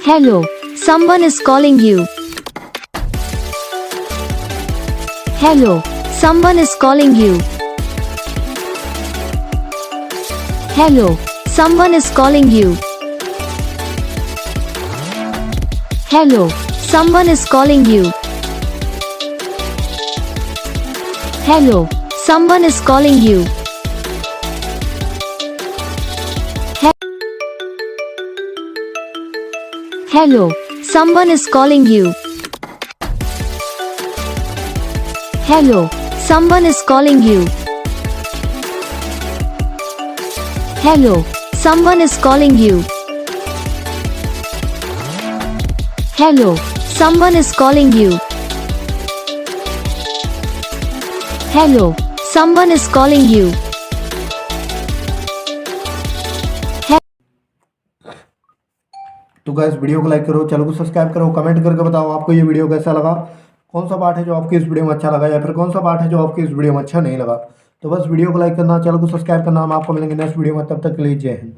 Hello, someone is calling you. Hello, someone is calling you. Hello, someone is calling you. Hello, someone is calling you. Hello, someone is calling you. Hello, someone is calling you. Hello, someone is calling you. Hello, someone is calling you. Hello, someone is calling you. Hello, someone is calling you. तो guys video को like करो, channel को subscribe करो, comment करके बताओ आपको ये video कैसा लगा, कौन सा पार्ट है जो आपको इस वीडियो में अच्छा लगा या फिर कौन सा पार्ट है जो आपको इस वीडियो में अच्छा नहीं लगा। तो बस वीडियो को लाइक करना, चैनल को सब्सक्राइब करना। हम आपको मिलेंगे नेक्स्ट वीडियो में, तब तक के लिए जय हिंद।